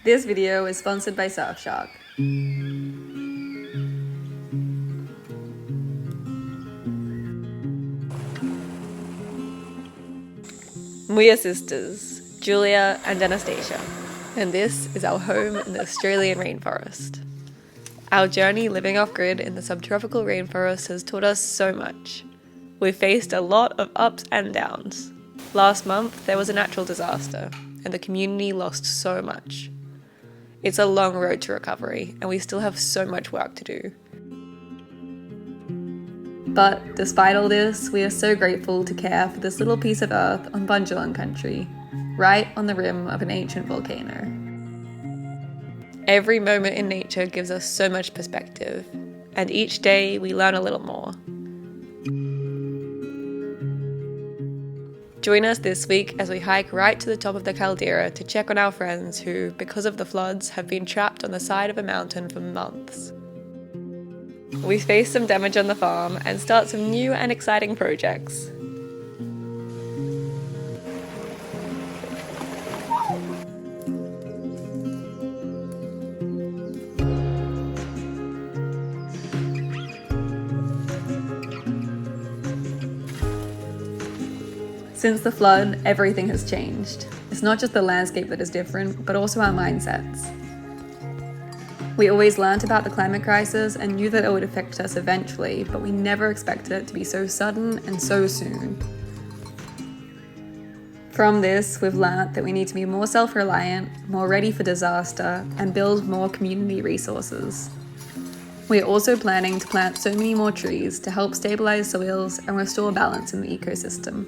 This video is sponsored by Surfshark. We are sisters, Julia and Anastasia, and this is our home in the Australian rainforest. Our journey living off-grid in the subtropical rainforest has taught us so much. We've faced a lot of ups and downs. Last month, there was a natural disaster, and the community lost so much. It's a long road to recovery, and we still have so much work to do. But despite all this, we are so grateful to care for this little piece of earth on Bundjalung Country, right on the rim of an ancient volcano. Every moment in nature gives us so much perspective, and each day we learn a little more. Join us this week as we hike right to the top of the caldera to check on our friends who, because of the floods, have been trapped on the side of a mountain for months. We face some damage on the farm and start some new and exciting projects. Since the flood, everything has changed. It's not just the landscape that is different, but also our mindsets. We always learnt about the climate crisis and knew that it would affect us eventually, but we never expected it to be so sudden and so soon. From this, we've learnt that we need to be more self-reliant, more ready for disaster, and build more community resources. We are also planning to plant so many more trees to help stabilise soils and restore balance in the ecosystem.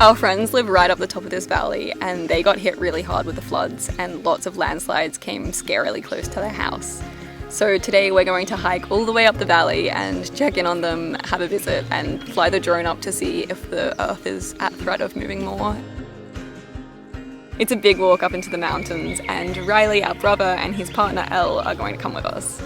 Our friends live right up the top of this valley and they got hit really hard with the floods and lots of landslides came scarily close to their house. So today we're going to hike all the way up the valley and check in on them, have a visit and fly the drone up to see if the earth is at threat of moving more. It's a big walk up into the mountains and Riley, our brother, and his partner Elle are going to come with us.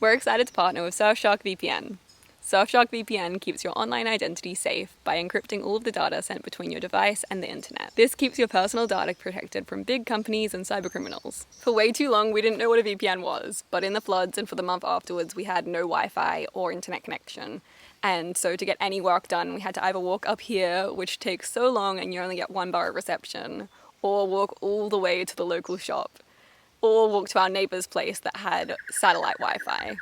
We're excited to partner with Surfshark VPN. Surfshark VPN keeps your online identity safe by encrypting all of the data sent between your device and the internet. This keeps your personal data protected from big companies and cybercriminals. For way too long, we didn't know what a VPN was, but in the floods and for the month afterwards, we had no Wi-Fi or internet connection. And so to get any work done, we had to either walk up here, which takes so long and you only get 1 bar of reception, or walk all the way to the local shop, or walk to our neighbour's place that had satellite Wi-Fi.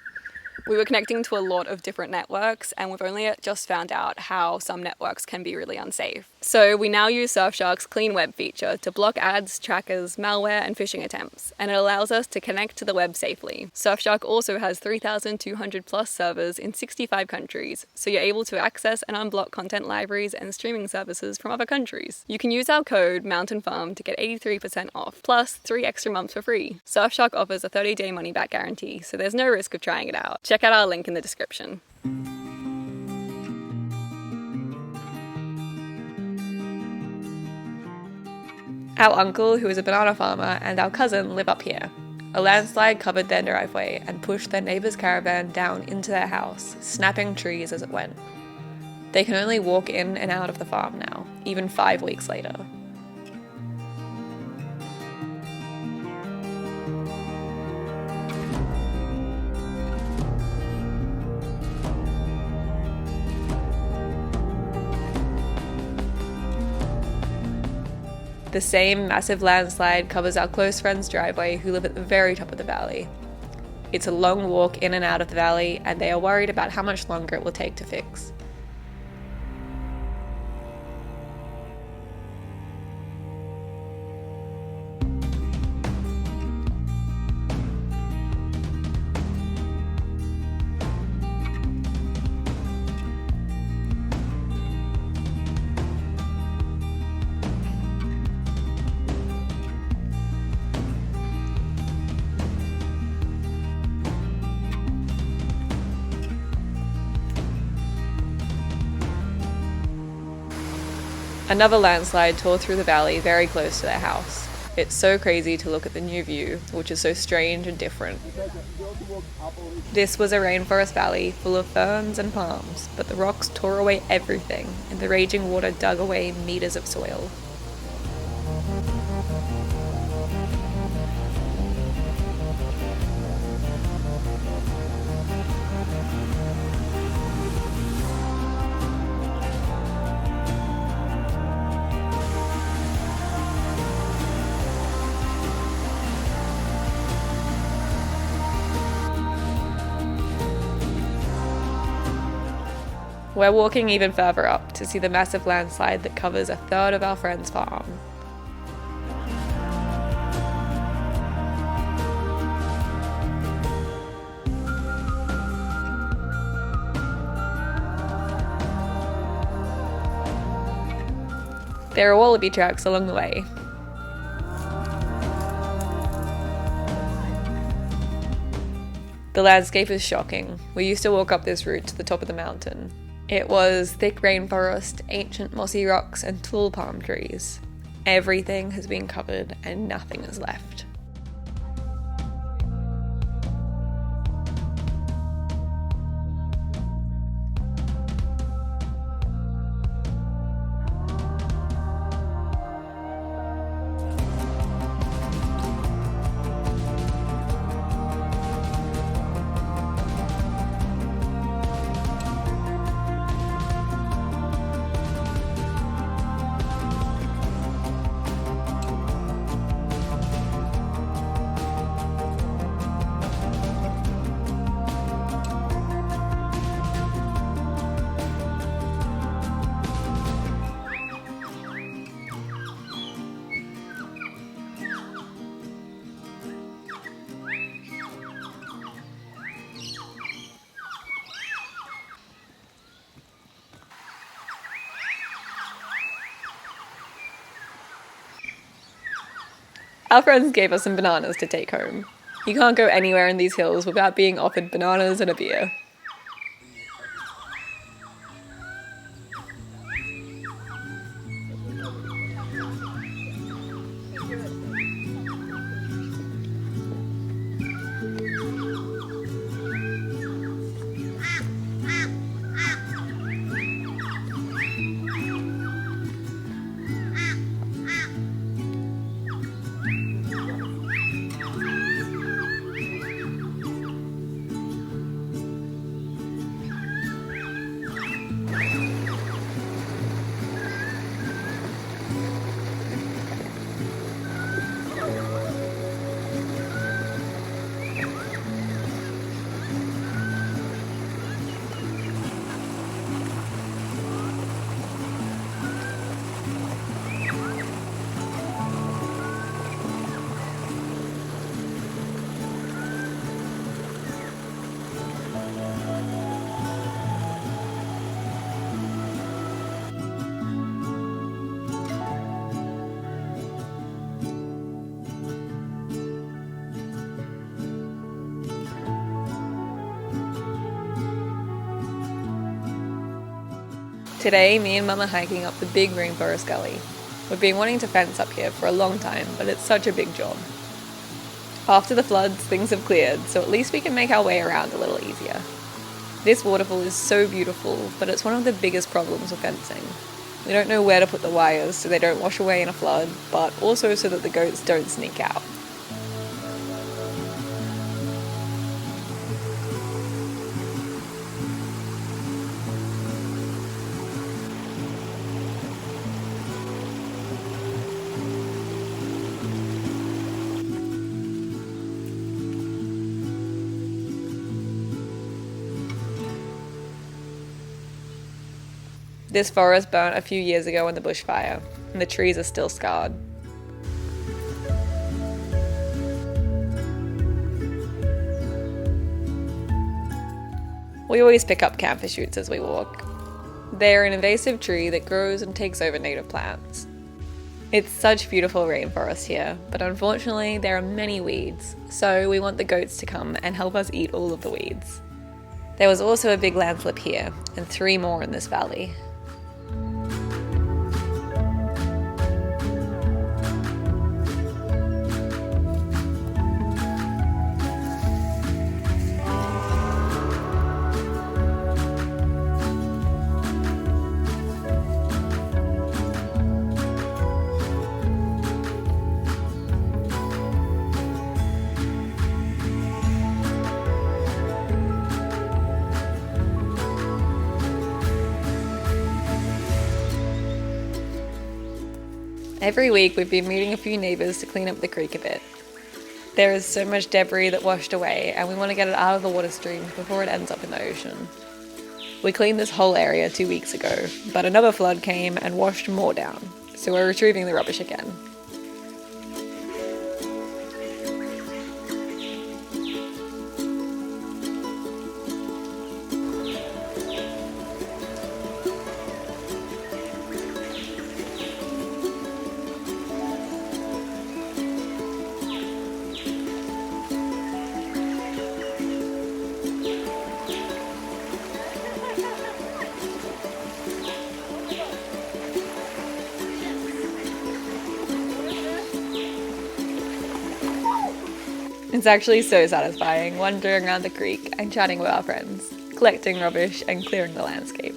We were connecting to a lot of different networks and we've only just found out how some networks can be really unsafe. So we now use Surfshark's Clean Web feature to block ads, trackers, malware, and phishing attempts, and it allows us to connect to the web safely. Surfshark also has 3,200 plus servers in 65 countries, so you're able to access and unblock content libraries and streaming services from other countries. You can use our code MOUNTAINFARM to get 83% off, plus 3 extra months for free. Surfshark offers a 30-day money-back guarantee, so there's no risk of trying it out. Check out our link in the description. Our uncle, who is a banana farmer, and our cousin live up here. A landslide covered their driveway and pushed their neighbour's caravan down into their house, snapping trees as it went. They can only walk in and out of the farm now, even 5 weeks later. The same massive landslide covers our close friend's driveway who live at the very top of the valley. It's a long walk in and out of the valley, and they are worried about how much longer it will take to fix. Another landslide tore through the valley very close to their house. It's so crazy to look at the new view, which is so strange and different. This was a rainforest valley full of ferns and palms, but the rocks tore away everything, and the raging water dug away meters of soil. We're walking even further up to see the massive landslide that covers a third of our friend's farm. There are wallaby tracks along the way. The landscape is shocking. We used to walk up this route to the top of the mountain. It was thick rainforest, ancient mossy rocks, and tall palm trees. Everything has been covered and nothing is left. Our friends gave us some bananas to take home. You can't go anywhere in these hills without being offered bananas and a beer. Today, me and Mum are hiking up the big rainforest gully. We've been wanting to fence up here for a long time, but it's such a big job. After the floods, things have cleared, so at least we can make our way around a little easier. This waterfall is so beautiful, but it's one of the biggest problems with fencing. We don't know where to put the wires so they don't wash away in a flood, but also so that the goats don't sneak out. This forest burnt a few years ago in the bushfire, and the trees are still scarred. We always pick up camphor shoots as we walk. They are an invasive tree that grows and takes over native plants. It's such beautiful rainforest here, but unfortunately there are many weeds, so we want the goats to come and help us eat all of the weeds. There was also a big landslip here, and 3 more in this valley. Every week we've been meeting a few neighbours to clean up the creek a bit. There is so much debris that washed away and we want to get it out of the water streams before it ends up in the ocean. We cleaned this whole area 2 weeks ago, but another flood came and washed more down, so we're retrieving the rubbish again. It's actually so satisfying wandering around the creek and chatting with our friends, collecting rubbish and clearing the landscape.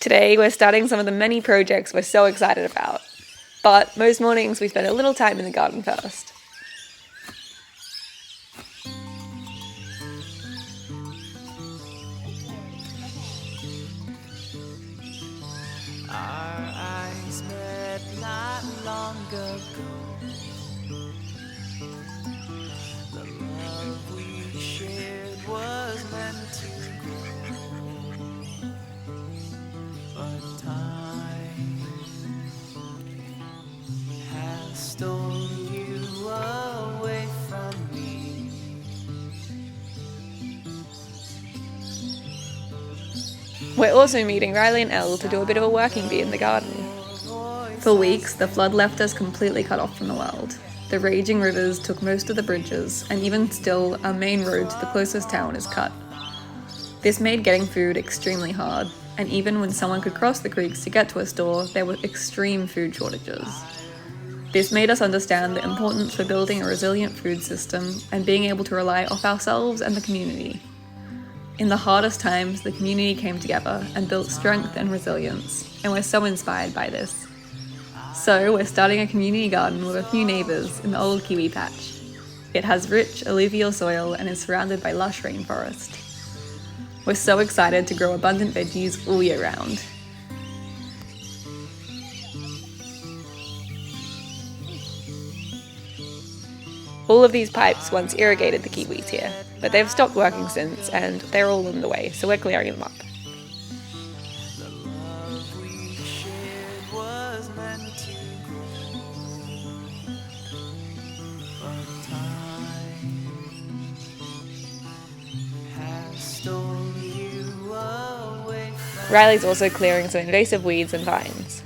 Today we're starting some of the many projects we're so excited about. But most mornings we spend a little time in the garden first. Our eyes met not long ago. The love we shared was meant to grow. But time has stolen you away from me. We're also meeting Riley and Elle to do a bit of a working bee in the garden. For weeks, the flood left us completely cut off from the world. The raging rivers took most of the bridges, and even still, our main road to the closest town is cut. This made getting food extremely hard, and even when someone could cross the creeks to get to a store, there were extreme food shortages. This made us understand the importance for building a resilient food system and being able to rely off ourselves and the community. In the hardest times, the community came together and built strength and resilience, and we're so inspired by this. So we're starting a community garden with a few neighbours in the old kiwi patch. It has rich alluvial soil and is surrounded by lush rainforest. We're so excited to grow abundant veggies all year round. All of these pipes once irrigated the kiwis here, but they've stopped working since and they're all in the way, so we're clearing them up. The love we shared was meant to grow. But time Riley's also clearing some invasive weeds and vines.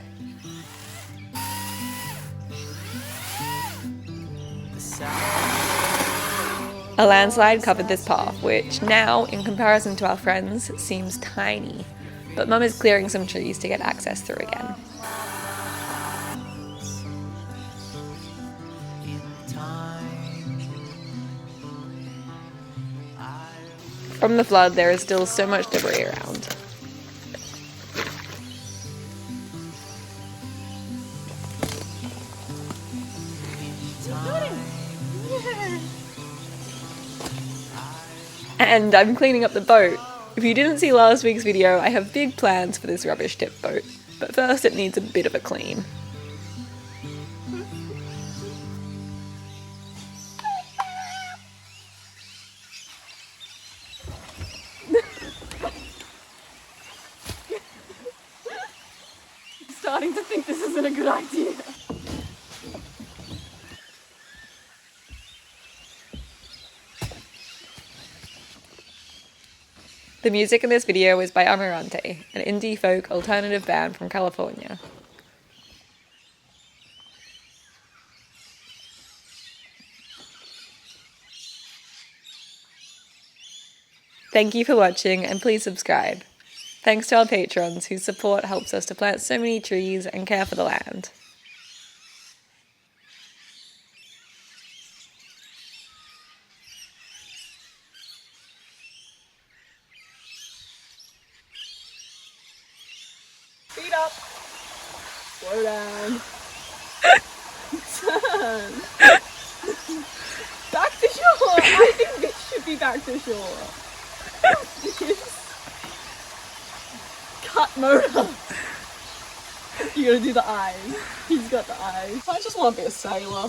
A landslide covered this path, which now, in comparison to our friends, seems tiny. But Mum is clearing some trees to get access through again. From the flood, there is still so much debris around. And I'm cleaning up the boat. If you didn't see last week's video, I have big plans for this rubbish tip boat, but first it needs a bit of a clean. I'm starting to think this isn't a good idea. The music in this video is by Amarante, an indie folk alternative band from California. Thank you for watching, and please subscribe. Thanks to our patrons whose support helps us to plant so many trees and care for the land. Feet up! Slow down. Turn. Back to shore! I think this should be back to shore. Cut motor. You gotta do the eyes. He's got the eyes. I just want to be a sailor.